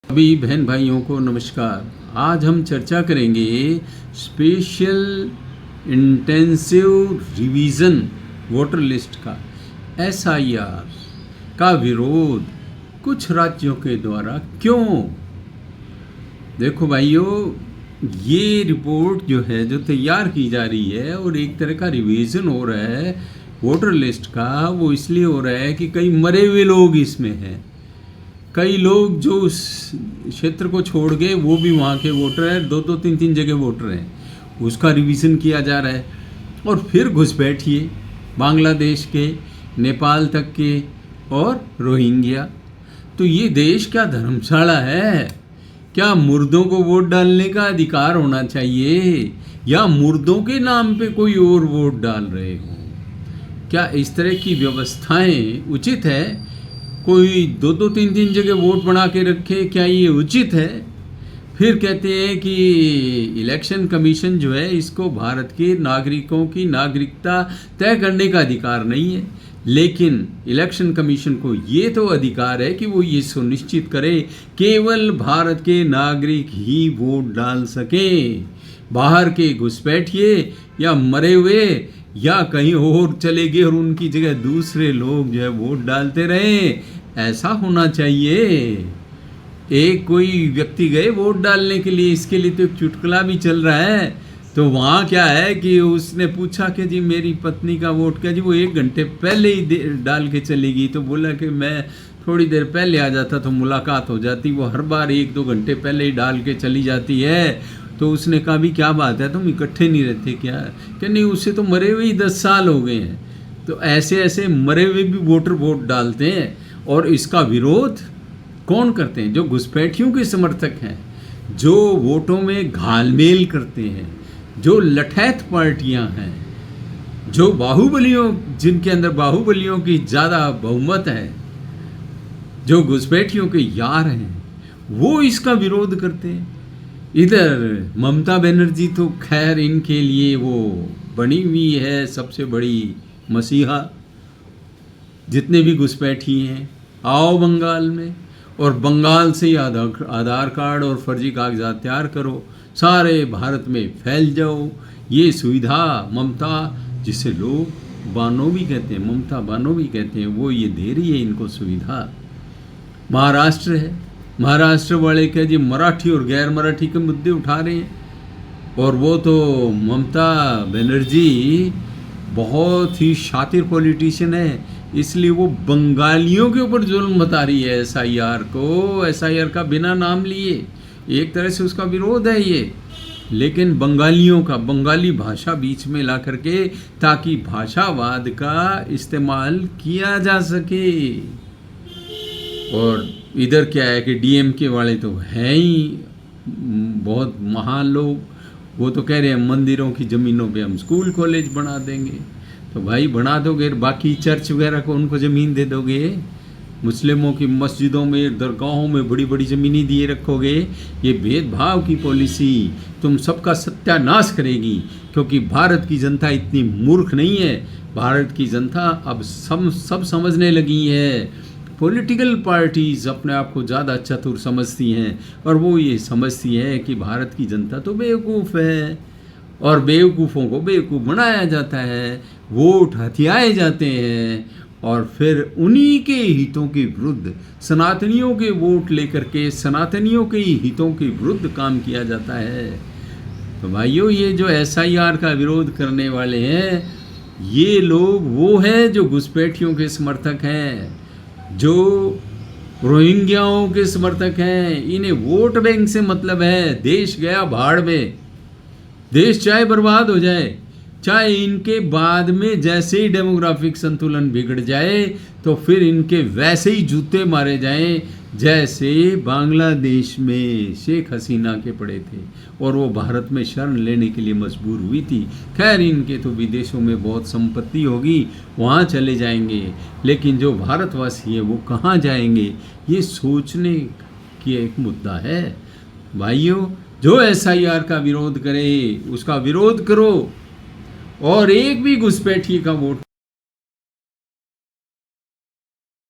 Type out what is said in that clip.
सभी बहन भाइयों को नमस्कार। आज हम चर्चा करेंगे special intensive revision voter list का एसआईआर का विरोध कुछ राज्यों के द्वारा क्यों। देखो भाइयों, ये रिपोर्ट जो है जो तैयार की जा रही है और एक तरह का रिवीजन हो रहा है वोटर लिस्ट का, वो इसलिए हो रहा है कि कई मरे हुए लोग इसमें हैं। कई लोग जो उस क्षेत्र को छोड़ गए वो भी वहाँ के वोटर हैं, दो तीन जगह वोटर हैं, उसका रिवीजन किया जा रहा है। और फिर घुसपैठिए बांग्लादेश के, नेपाल तक के और रोहिंग्या। तो ये देश क्या धर्मशाला है? क्या मुर्दों को वोट डालने का अधिकार होना चाहिए या मुर्दों के नाम पे कोई और वोट डाल रहे हो? क्या इस तरह की व्यवस्थाएं उचित है? कोई दो तीन जगह वोट बना के रखे, क्या ये उचित है? फिर कहते हैं कि इलेक्शन कमीशन जो है इसको भारत के नागरिकों की नागरिकता तय करने का अधिकार नहीं है, लेकिन इलेक्शन कमीशन को ये तो अधिकार है कि वो ये सुनिश्चित करे केवल भारत के नागरिक ही वोट डाल सकें। बाहर के घुसपैठिए या मरे हुए या कहीं और चले गए और उनकी जगह दूसरे लोग जो है वोट डालते रहें, ऐसा होना चाहिए। एक कोई व्यक्ति गए वोट डालने के लिए, इसके लिए तो एक चुटकुला भी चल रहा है। तो वहाँ क्या है कि उसने पूछा कि जी मेरी पत्नी का वोट क्या जी, वो 1 घंटे पहले ही डाल के चली गई। तो बोला कि मैं थोड़ी देर पहले आ जाता तो मुलाकात हो जाती, वो हर बार 1-2 घंटे पहले ही डाल के चली जाती है। तो उसने कहा भी क्या बात है, तुम इकट्ठे नहीं रहते क्या? कि नहीं, उससे तो मरे हुए ही 10 साल हो गए हैं। तो ऐसे ऐसे मरे हुए भी वोटर वोट डालते हैं। और इसका विरोध कौन करते हैं? जो घुसपैठियों के समर्थक हैं, जो वोटों में घालमेल करते हैं, जो लठैत पार्टियां हैं, जो बाहुबलियों, जिनके अंदर बाहुबलियों की ज़्यादा बहुमत है, जो घुसपैठियों के यार हैं, वो इसका विरोध करते हैं। इधर ममता बनर्जी तो खैर इनके लिए वो बनी हुई है सबसे बड़ी मसीहा। जितने भी घुसपैठी हैं आओ बंगाल में, और बंगाल से ही आधार कार्ड और फर्जी कागजात तैयार करो, सारे भारत में फैल जाओ। ये सुविधा ममता, जिसे लोग बानो भी कहते हैं, ममता बानो भी कहते हैं, वो ये दे रही है इनको सुविधा। महाराष्ट्र है, महाराष्ट्र वाले क्या जी मराठी और गैर मराठी के मुद्दे उठा रहे हैं, और वो तो ममता बनर्जी बहुत ही शातिर पॉलिटिशियन है, इसलिए वो बंगालियों के ऊपर जुल्म बता रही है एसआईआर को। एसआईआर का बिना नाम लिए एक तरह से उसका विरोध है ये, लेकिन बंगालियों का, बंगाली भाषा बीच में ला करके, ताकि भाषावाद का इस्तेमाल किया जा सके। और इधर क्या है कि डीएमके वाले तो हैं ही बहुत महान लोग, वो तो कह रहे हैं मंदिरों की ज़मीनों पे हम स्कूल कॉलेज बना देंगे। तो भाई बना दोगे, बाकी चर्च वगैरह को उनको ज़मीन दे दोगे? मुस्लिमों की मस्जिदों में, दरगाहों में बड़ी बड़ी ज़मीनें दिए रखोगे? ये भेदभाव की पॉलिसी तुम सबका सत्यानाश करेगी, क्योंकि भारत की जनता इतनी मूर्ख नहीं है। भारत की जनता अब सब समझने लगी है। पॉलिटिकल पार्टीज़ अपने आप को ज़्यादा चतुर समझती हैं, और वो ये समझती है कि भारत की जनता तो बेवकूफ़ है, और बेवकूफ़ों को बेवकूफ़ बनाया जाता है, वोट हथियाए जाते हैं, और फिर उन्हीं के हितों के विरुद्ध, सनातनियों के वोट लेकर के सनातनियों के ही हितों के विरुद्ध काम किया जाता है। तो भाइयों, ये जो एसआईआर का विरोध करने वाले हैं, ये लोग वो हैं जो घुसपैठियों के समर्थक हैं, जो रोहिंग्याओं के समर्थक हैं। इन्हें वोट बैंक से मतलब है। देश गया भाड़ में, देश चाहे बर्बाद हो जाए, चाहे इनके बाद में जैसे ही डेमोग्राफिक संतुलन बिगड़ जाए तो फिर इनके वैसे ही जूते मारे जाएं जैसे बांग्लादेश में शेख हसीना के पड़े थे, और वो भारत में शरण लेने के लिए मजबूर हुई थी। खैर, इनके तो विदेशों में बहुत संपत्ति होगी, वहाँ चले जाएंगे, लेकिन जो भारतवासी है वो कहाँ जाएंगे, ये सोचने की एक मुद्दा है। भाइयों, जो एसआईआर का विरोध करे उसका विरोध करो, और एक भी घुसपैठिए का वोट